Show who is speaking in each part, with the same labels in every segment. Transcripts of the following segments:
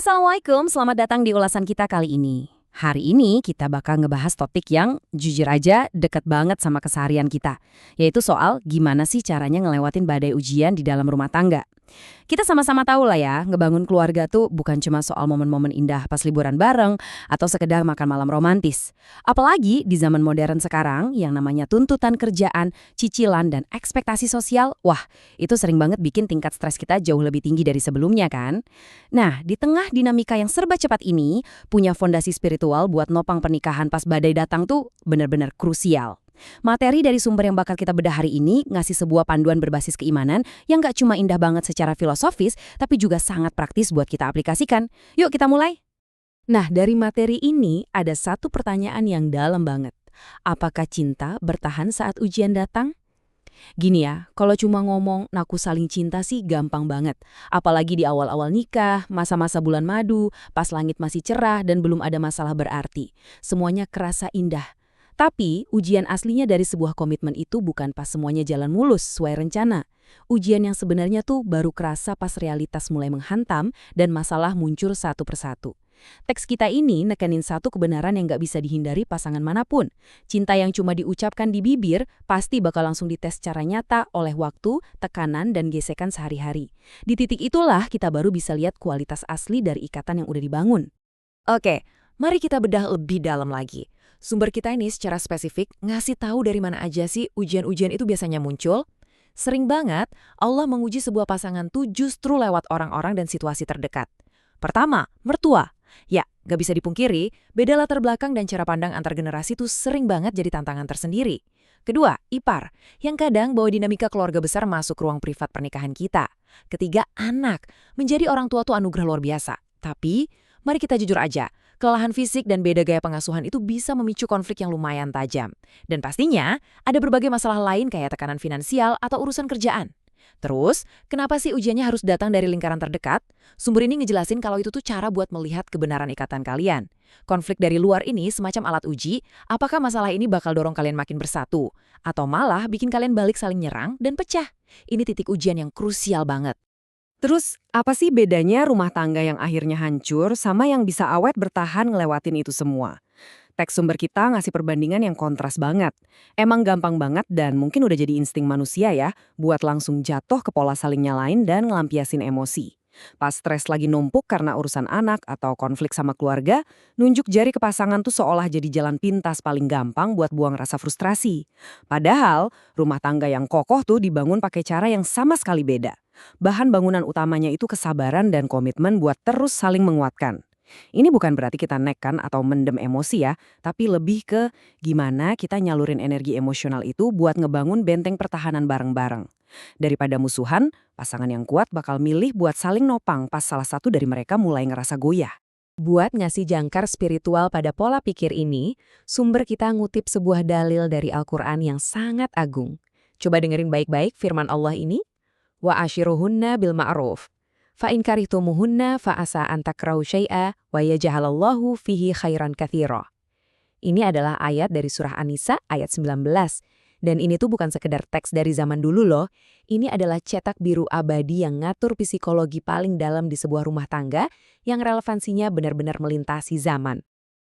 Speaker 1: Assalamualaikum, selamat datang di ulasan kita kali ini. Hari ini kita bakal ngebahas topik yang jujur aja deket banget sama keseharian kita, yaitu soal gimana sih caranya ngelewatin badai ujian di dalam rumah tangga. Kita sama-sama tahu lah ya, ngebangun keluarga tuh bukan cuma soal momen-momen indah pas liburan bareng atau sekedar makan malam romantis. Apalagi di zaman modern sekarang yang namanya tuntutan kerjaan, cicilan, dan ekspektasi sosial, wah itu sering banget bikin tingkat stres kita jauh lebih tinggi dari sebelumnya kan? Nah, di tengah dinamika yang serba cepat ini, punya fondasi spiritual buat nopang pernikahan pas badai datang tuh benar-benar krusial. Materi dari sumber yang bakal kita bedah hari ini ngasih sebuah panduan berbasis keimanan yang gak cuma indah banget secara filosofis, tapi juga sangat praktis buat kita aplikasikan. Yuk kita mulai! Nah, dari materi ini ada satu pertanyaan yang dalam banget. Apakah cinta bertahan saat ujian datang? Gini ya, kalau cuma ngomong naku saling cinta sih gampang banget. Apalagi di awal-awal nikah, masa-masa bulan madu, pas langit masih cerah dan belum ada masalah berarti. Semuanya kerasa indah. Tapi, ujian aslinya dari sebuah komitmen itu bukan pas semuanya jalan mulus sesuai rencana. Ujian yang sebenarnya tuh baru kerasa pas realitas mulai menghantam dan masalah muncul satu persatu. Teks kita ini nekenin satu kebenaran yang gak bisa dihindari pasangan manapun. Cinta yang cuma diucapkan di bibir pasti bakal langsung dites secara nyata oleh waktu, tekanan, dan gesekan sehari-hari. Di titik itulah kita baru bisa lihat kualitas asli dari ikatan yang udah dibangun. Oke, mari kita bedah lebih dalam lagi. Sumber kita ini secara spesifik ngasih tahu dari mana aja sih ujian-ujian itu biasanya muncul. Sering banget Allah menguji sebuah pasangan tuh justru lewat orang-orang dan situasi terdekat. Pertama, mertua. Ya, gak bisa dipungkiri, beda latar belakang dan cara pandang antar generasi tuh sering banget jadi tantangan tersendiri. Kedua, ipar, yang kadang bawa dinamika keluarga besar masuk ruang privat pernikahan kita. Ketiga, anak, menjadi orang tua tuh anugerah luar biasa. Tapi, mari kita jujur aja, kelelahan fisik dan beda gaya pengasuhan itu bisa memicu konflik yang lumayan tajam. Dan pastinya, ada berbagai masalah lain kayak tekanan finansial atau urusan kerjaan. Terus, kenapa sih ujiannya harus datang dari lingkaran terdekat? Sumber ini ngejelasin kalau itu tuh cara buat melihat kebenaran ikatan kalian. Konflik dari luar ini semacam alat uji, apakah masalah ini bakal dorong kalian makin bersatu? Atau malah bikin kalian balik saling nyerang dan pecah? Ini titik ujian yang krusial banget. Terus, apa sih bedanya rumah tangga yang akhirnya hancur sama yang bisa awet bertahan ngelewatin itu semua? Teks sumber kita ngasih perbandingan yang kontras banget. Emang gampang banget dan mungkin udah jadi insting manusia ya, buat langsung jatuh ke pola saling nyalain dan ngelampiasin emosi. Pas stres lagi numpuk karena urusan anak atau konflik sama keluarga, nunjuk jari ke pasangan tuh seolah jadi jalan pintas paling gampang buat buang rasa frustrasi. Padahal, rumah tangga yang kokoh tuh dibangun pakai cara yang sama sekali beda. Bahan bangunan utamanya itu kesabaran dan komitmen buat terus saling menguatkan. Ini bukan berarti kita nekan atau mendem emosi ya, tapi lebih ke gimana kita nyalurin energi emosional itu buat ngebangun benteng pertahanan bareng-bareng. Daripada musuhan, pasangan yang kuat bakal milih buat saling nopang pas salah satu dari mereka mulai ngerasa goyah. Buat ngasih jangkar spiritual pada pola pikir ini, sumber kita ngutip sebuah dalil dari Al-Quran yang sangat agung. Coba dengerin baik-baik firman Allah ini. Wa ashiruhunna bil ma'ruf. Fa in karihtumuhunna fa asa an takrahu syai'a wa yaj'alallahu fihi khairan katsira. Ini adalah ayat dari surah An-Nisa ayat 19. Dan ini tuh bukan sekedar teks dari zaman dulu loh. Ini adalah cetak biru abadi yang ngatur psikologi paling dalam di sebuah rumah tangga yang relevansinya benar-benar melintasi zaman.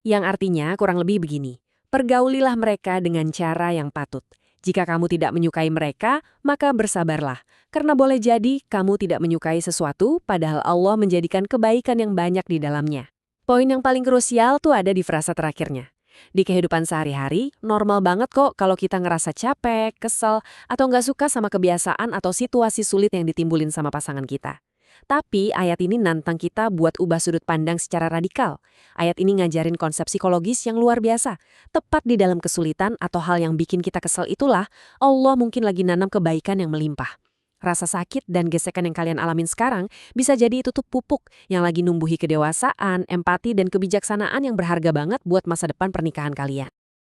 Speaker 1: Yang artinya kurang lebih begini. Pergaulilah mereka dengan cara yang patut. Jika kamu tidak menyukai mereka, maka bersabarlah. Karena boleh jadi kamu tidak menyukai sesuatu, padahal Allah menjadikan kebaikan yang banyak di dalamnya. Poin yang paling krusial tuh ada di frasa terakhirnya. Di kehidupan sehari-hari, normal banget kok kalau kita ngerasa capek, kesel, atau nggak suka sama kebiasaan atau situasi sulit yang ditimbulin sama pasangan kita. Tapi ayat ini nantang kita buat ubah sudut pandang secara radikal. Ayat ini ngajarin konsep psikologis yang luar biasa. Tepat di dalam kesulitan atau hal yang bikin kita kesel itulah, Allah mungkin lagi nanam kebaikan yang melimpah. Rasa sakit dan gesekan yang kalian alamin sekarang bisa jadi itu tuh pupuk yang lagi numbuhi kedewasaan, empati, dan kebijaksanaan yang berharga banget buat masa depan pernikahan kalian.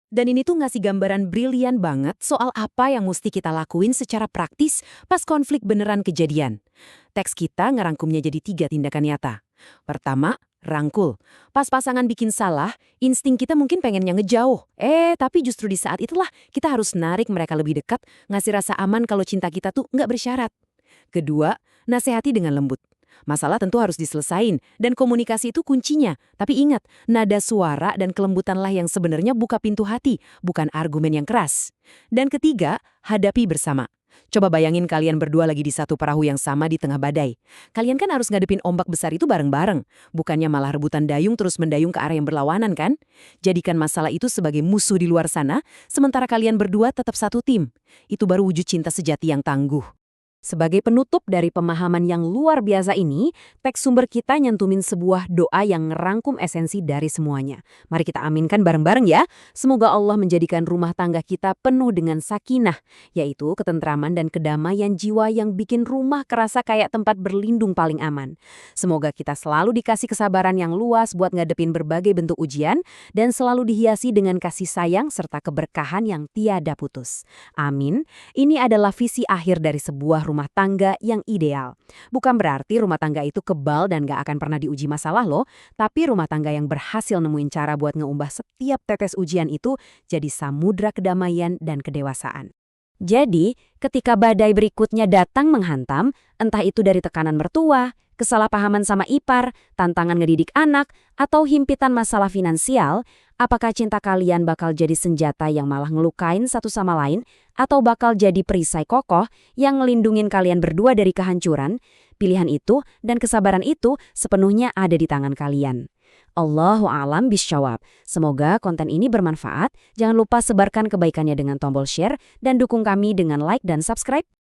Speaker 1: Dan ini tuh ngasih gambaran brilian banget soal apa yang mesti kita lakuin secara praktis pas konflik beneran kejadian. Teks kita ngerangkumnya jadi 3 tindakan nyata. Pertama, rangkul. Pas pasangan bikin salah, insting kita mungkin pengennya ngejauh. Tapi justru di saat itulah kita harus narik mereka lebih dekat, ngasih rasa aman kalau cinta kita tuh nggak bersyarat. Kedua, nasihati dengan lembut. Masalah tentu harus diselesain, dan komunikasi itu kuncinya. Tapi ingat, nada suara dan kelembutanlah yang sebenarnya buka pintu hati, bukan argumen yang keras. Dan ketiga, hadapi bersama. Coba bayangin kalian berdua lagi di satu perahu yang sama di tengah badai. Kalian kan harus ngadepin ombak besar itu bareng-bareng. Bukannya malah rebutan dayung terus mendayung ke arah yang berlawanan kan? Jadikan masalah itu sebagai musuh di luar sana, sementara kalian berdua tetap satu tim. Itu baru wujud cinta sejati yang tangguh. Sebagai penutup dari pemahaman yang luar biasa ini, teks sumber kita nyentumin sebuah doa yang ngerangkum esensi dari semuanya. Mari kita aminkan bareng-bareng ya. Semoga Allah menjadikan rumah tangga kita penuh dengan sakinah, yaitu ketentraman dan kedamaian jiwa yang bikin rumah kerasa kayak tempat berlindung paling aman. Semoga kita selalu dikasih kesabaran yang luas buat ngadepin berbagai bentuk ujian, dan selalu dihiasi dengan kasih sayang serta keberkahan yang tiada putus. Amin. Ini adalah visi akhir dari sebuah rumah tangga yang ideal. Bukan berarti rumah tangga itu kebal dan gak akan pernah diuji masalah loh, tapi rumah tangga yang berhasil nemuin cara buat ngeumbah setiap tetes ujian itu jadi samudra kedamaian dan kedewasaan. Jadi, ketika badai berikutnya datang menghantam, entah itu dari tekanan mertua, kesalahpahaman sama ipar, tantangan ngedidik anak, atau himpitan masalah finansial, apakah cinta kalian bakal jadi senjata yang malah ngelukain satu sama lain, atau bakal jadi perisai kokoh yang ngelindungin kalian berdua dari kehancuran? Pilihan itu dan kesabaran itu sepenuhnya ada di tangan kalian. Allahu a'lam bisyawab. Semoga konten ini bermanfaat. Jangan lupa sebarkan kebaikannya dengan tombol share dan dukung kami dengan like dan subscribe.